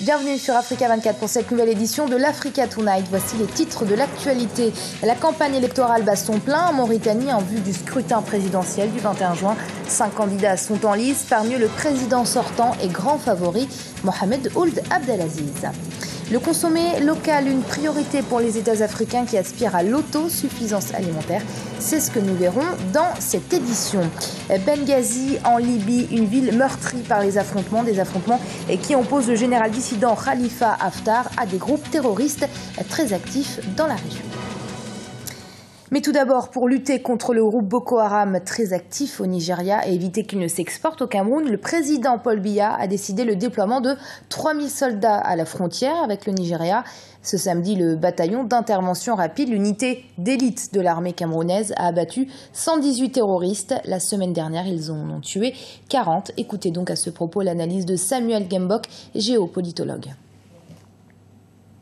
Bienvenue sur Africa 24 pour cette nouvelle édition de l'Africa Tonight. Voici les titres de l'actualité. La campagne électorale bat son plein en Mauritanie en vue du scrutin présidentiel du 21 juin. 5 candidats sont en lice. Parmi eux, le président sortant et grand favori, Mohamed Ould Abdelaziz. Le consommé local, une priorité pour les États africains qui aspirent à l'autosuffisance alimentaire. C'est ce que nous verrons dans cette édition. Benghazi, en Libye, une ville meurtrie par les affrontements, des affrontements qui opposent le général dissident Khalifa Haftar à des groupes terroristes très actifs dans la région. Mais tout d'abord, pour lutter contre le groupe Boko Haram très actif au Nigeria et éviter qu'il ne s'exporte au Cameroun, le président Paul Biya a décidé le déploiement de 3000 soldats à la frontière avec le Nigeria. Ce samedi, le bataillon d'intervention rapide, l'unité d'élite de l'armée camerounaise, a abattu 118 terroristes. La semaine dernière, ils en ont tué 40. Écoutez donc à ce propos l'analyse de Samuel Gembok, géopolitologue.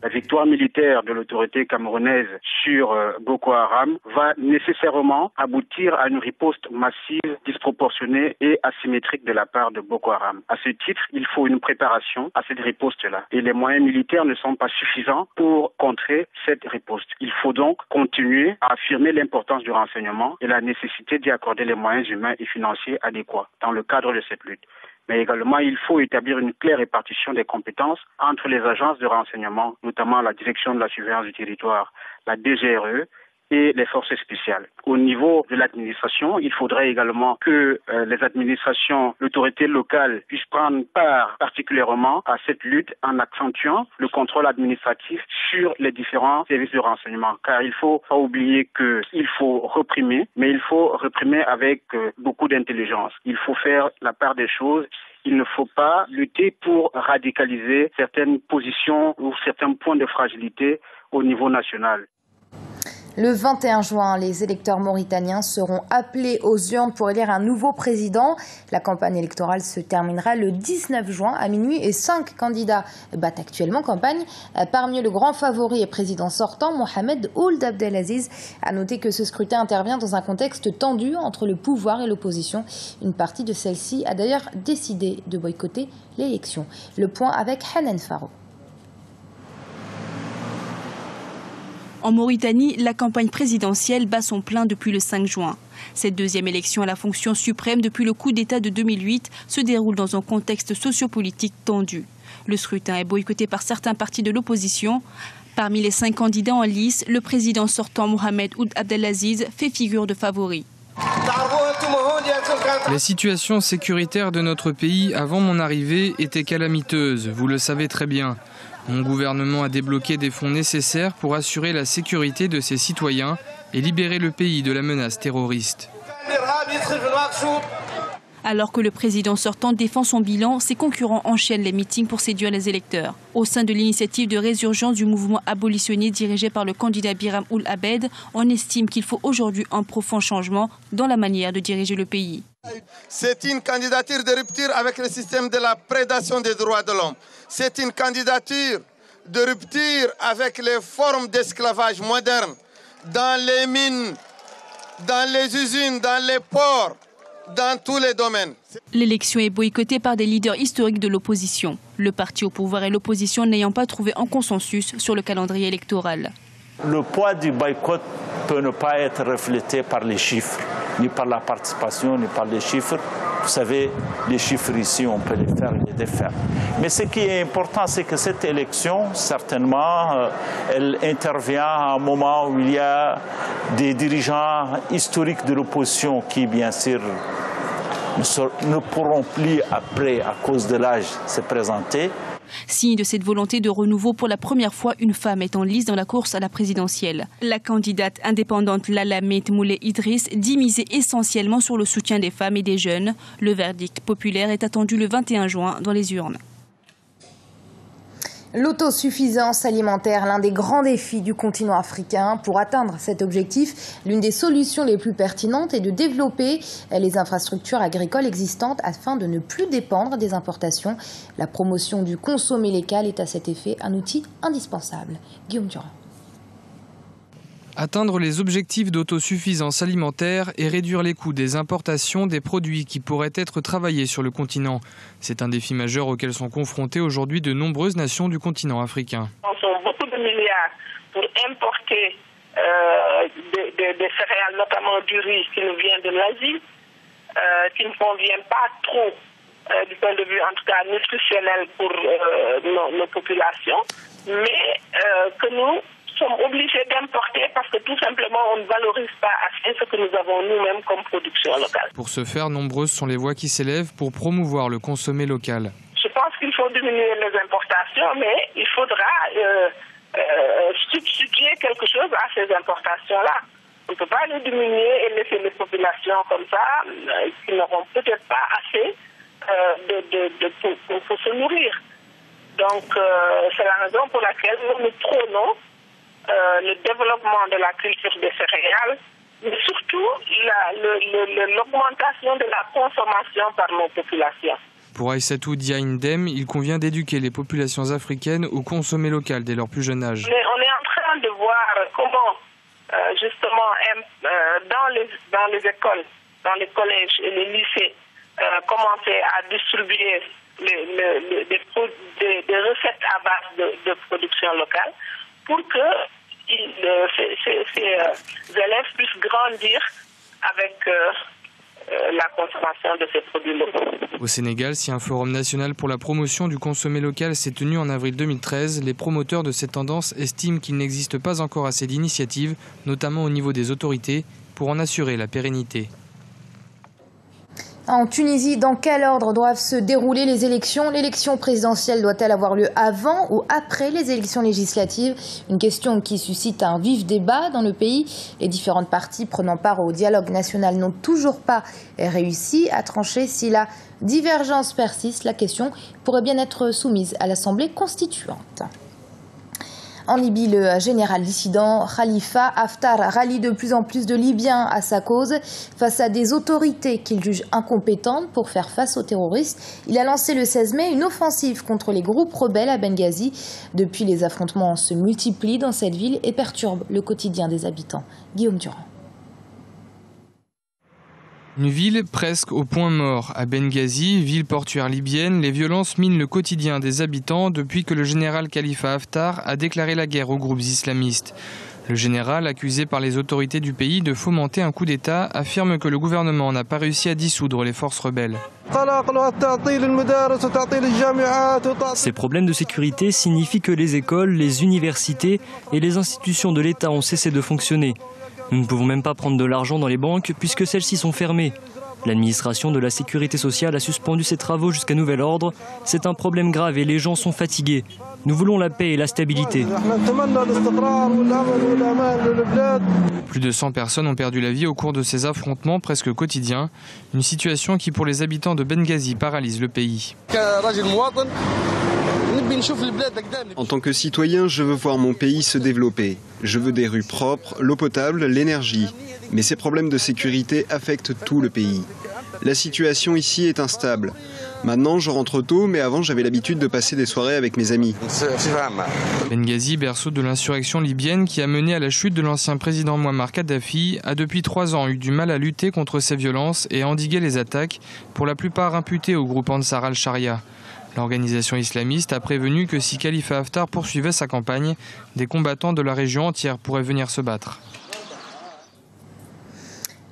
La victoire militaire de l'autorité camerounaise sur Boko Haram va nécessairement aboutir à une riposte massive, disproportionnée et asymétrique de la part de Boko Haram. À ce titre, il faut une préparation à cette riposte-là. Et les moyens militaires ne sont pas suffisants pour contrer cette riposte. Il faut donc continuer à affirmer l'importance du renseignement et la nécessité d'y accorder les moyens humains et financiers adéquats dans le cadre de cette lutte. Mais également, il faut établir une claire répartition des compétences entre les agences de renseignement, notamment la Direction de la surveillance du territoire, la DGRE et les forces spéciales. Au niveau de l'administration, il faudrait également que les administrations, l'autorité locale puissent prendre part particulièrement à cette lutte en accentuant le contrôle administratif sur les différents services de renseignement. Car il ne faut pas oublier qu'il faut réprimer, mais il faut réprimer avec beaucoup d'intelligence. Il faut faire la part des choses. Il ne faut pas lutter pour radicaliser certaines positions ou certains points de fragilité au niveau national. Le 21 juin, les électeurs mauritaniens seront appelés aux urnes pour élire un nouveau président. La campagne électorale se terminera le 19 juin à minuit et 5 candidats battent actuellement campagne. Parmi eux, le grand favori et président sortant, Mohamed Ould Abdelaziz. A noter que ce scrutin intervient dans un contexte tendu entre le pouvoir et l'opposition. Une partie de celle-ci a d'ailleurs décidé de boycotter l'élection. Le point avec Hanan Faro. En Mauritanie, la campagne présidentielle bat son plein depuis le 5 juin. Cette deuxième élection à la fonction suprême depuis le coup d'État de 2008 se déroule dans un contexte sociopolitique tendu. Le scrutin est boycotté par certains partis de l'opposition. Parmi les 5 candidats en lice, le président sortant Mohamed Ould Abdelaziz fait figure de favori. La situation sécuritaire de notre pays avant mon arrivée était calamiteuse, vous le savez très bien. Mon gouvernement a débloqué des fonds nécessaires pour assurer la sécurité de ses citoyens et libérer le pays de la menace terroriste. Alors que le président sortant défend son bilan, ses concurrents enchaînent les meetings pour séduire les électeurs. Au sein de l'initiative de résurgence du mouvement abolitionniste dirigé par le candidat Biram Ould Abed, on estime qu'il faut aujourd'hui un profond changement dans la manière de diriger le pays. C'est une candidature de rupture avec le système de la prédation des droits de l'homme. C'est une candidature de rupture avec les formes d'esclavage moderne dans les mines, dans les usines, dans les ports, dans tous les domaines. L'élection est boycottée par des leaders historiques de l'opposition. Le parti au pouvoir et l'opposition n'ayant pas trouvé un consensus sur le calendrier électoral. Le poids du boycott peut ne pas être reflété par les chiffres, ni par la participation, ni par les chiffres. Vous savez, les chiffres ici, on peut les faire et les défaire. Mais ce qui est important, c'est que cette élection, certainement, elle intervient à un moment où il y a des dirigeants historiques de l'opposition qui, bien sûr, ne pourront plus après, à cause de l'âge, se présenter. Signe de cette volonté de renouveau, pour la première fois, une femme est en lice dans la course à la présidentielle. La candidate indépendante Lala Meit Moulay Idriss dit miser essentiellement sur le soutien des femmes et des jeunes. Le verdict populaire est attendu le 21 juin dans les urnes. L'autosuffisance alimentaire, l'un des grands défis du continent africain. Pour atteindre cet objectif, l'une des solutions les plus pertinentes est de développer les infrastructures agricoles existantes afin de ne plus dépendre des importations. La promotion du consommé local est à cet effet un outil indispensable. Guillaume Durand. Atteindre les objectifs d'autosuffisance alimentaire et réduire les coûts des importations des produits qui pourraient être travaillés sur le continent. C'est un défi majeur auquel sont confrontées aujourd'hui de nombreuses nations du continent africain. On a beaucoup de milliards pour importer des céréales, notamment du riz qui nous vient de l'Asie, qui ne convient pas trop du point de vue en tout cas nutritionnel pour nos populations, mais que nous sommes obligés d'importer parce que tout simplement on ne valorise pas assez ce que nous avons nous-mêmes comme production locale. Pour ce faire, nombreuses sont les voix qui s'élèvent pour promouvoir le consommé local. Je pense qu'il faut diminuer les importations, mais il faudra substituer quelque chose à ces importations-là. On ne peut pas les diminuer et laisser les populations comme ça, qui n'auront peut-être pas assez pour se nourrir. Donc c'est la raison pour laquelle nous prônons le développement de la culture des céréales, mais surtout l'augmentation de la consommation par nos populations. Pour Aïssatou Dia-Indem, il convient d'éduquer les populations africaines au consommé local dès leur plus jeune âge. Mais on est en train de voir comment, justement, dans les écoles, dans les collèges et les lycées, commencer à distribuer des recettes à base de production locale pour que ces élèves puissent grandir avec la consommation de ces produits locaux. Au Sénégal, si un forum national pour la promotion du consommé local s'est tenu en avril 2013, les promoteurs de cette tendance estiment qu'il n'existe pas encore assez d'initiatives, notamment au niveau des autorités, pour en assurer la pérennité. En Tunisie, dans quel ordre doivent se dérouler les élections? L'élection présidentielle doit-elle avoir lieu avant ou après les élections législatives? Une question qui suscite un vif débat dans le pays. Les différentes parties prenant part au dialogue national n'ont toujours pas réussi à trancher. Si la divergence persiste, la question pourrait bien être soumise à l'Assemblée constituante. En Libye, le général dissident Khalifa Haftar rallie de plus en plus de Libyens à sa cause. Face à des autorités qu'il juge incompétentes pour faire face aux terroristes, il a lancé le 16 mai une offensive contre les groupes rebelles à Benghazi. Depuis, les affrontements se multiplient dans cette ville et perturbent le quotidien des habitants. Guillaume Durand. Une ville presque au point mort. À Benghazi, ville portuaire libyenne, les violences minent le quotidien des habitants depuis que le général Khalifa Haftar a déclaré la guerre aux groupes islamistes. Le général, accusé par les autorités du pays de fomenter un coup d'État, affirme que le gouvernement n'a pas réussi à dissoudre les forces rebelles. Ces problèmes de sécurité signifient que les écoles, les universités et les institutions de l'État ont cessé de fonctionner. Nous ne pouvons même pas prendre de l'argent dans les banques puisque celles-ci sont fermées. L'administration de la sécurité sociale a suspendu ses travaux jusqu'à nouvel ordre. C'est un problème grave et les gens sont fatigués. Nous voulons la paix et la stabilité. Plus de 100 personnes ont perdu la vie au cours de ces affrontements presque quotidiens. Une situation qui, pour les habitants de Benghazi, paralyse le pays. En tant que citoyen, je veux voir mon pays se développer. Je veux des rues propres, l'eau potable, l'énergie. Mais ces problèmes de sécurité affectent tout le pays. La situation ici est instable. Maintenant, je rentre tôt, mais avant, j'avais l'habitude de passer des soirées avec mes amis. Benghazi, berceau de l'insurrection libyenne qui a mené à la chute de l'ancien président Mouammar Kadhafi, a depuis 3 ans eu du mal à lutter contre ces violences et à endiguer les attaques, pour la plupart imputées au groupe Ansar al-Sharia. L'organisation islamiste a prévenu que si Khalifa Haftar poursuivait sa campagne, des combattants de la région entière pourraient venir se battre.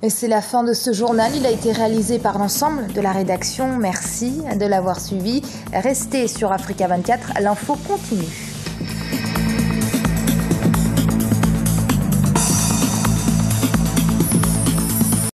Et c'est la fin de ce journal. Il a été réalisé par l'ensemble de la rédaction. Merci de l'avoir suivi. Restez sur Africa 24. L'info continue.